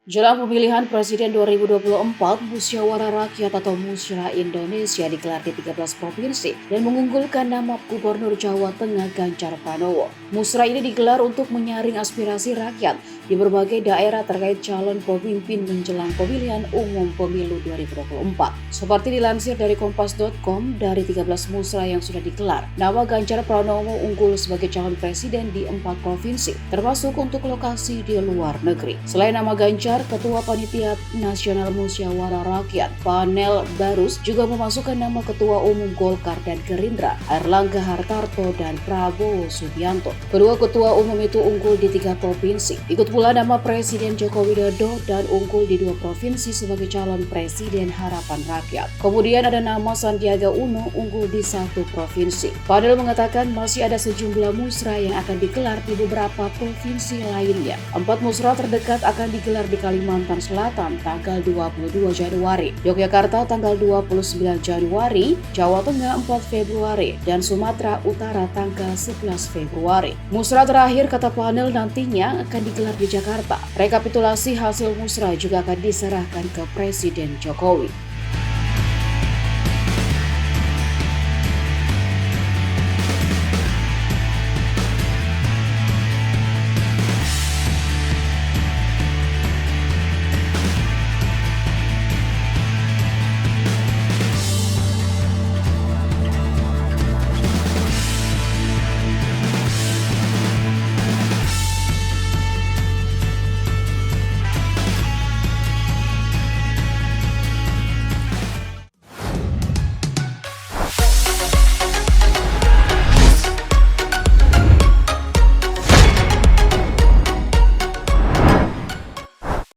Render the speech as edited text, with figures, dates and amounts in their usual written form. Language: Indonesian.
Jelang pemilihan Presiden 2024, Musyawarah Rakyat atau Musra Indonesia digelar di 13 provinsi dan mengunggulkan nama Gubernur Jawa Tengah Ganjar Pranowo. Musra ini digelar untuk menyaring aspirasi rakyat di berbagai daerah terkait calon pemimpin menjelang pemilihan umum pemilu 2024. Seperti dilansir dari Kompas.com, dari 13 musra yang sudah digelar, nama Ganjar Pranowo unggul sebagai calon presiden di 4 provinsi, termasuk untuk lokasi di luar negeri. Selain nama Ganjar, Ketua Panitia Nasional Musyawarah Rakyat, Panel Barus, juga memasukkan nama Ketua Umum Golkar dan Gerindra, Airlangga Hartarto dan Prabowo Subianto. Kedua ketua umum itu unggul di 3 provinsi. Ikut pula nama Presiden Joko Widodo dan unggul di 2 provinsi sebagai calon Presiden Harapan Rakyat. Kemudian ada nama Sandiaga Uno unggul di 1 provinsi. Panel mengatakan masih ada sejumlah musra yang akan digelar di beberapa provinsi lainnya. 4 musra terdekat akan digelar di Kalimantan Selatan tanggal 22 Januari, Yogyakarta tanggal 29 Januari, Jawa Tengah 4 Februari, dan Sumatera Utara tanggal 11 Februari. Musra terakhir, kata panel, nantinya akan digelar di Jakarta. Rekapitulasi hasil musra juga akan diserahkan ke Presiden Jokowi.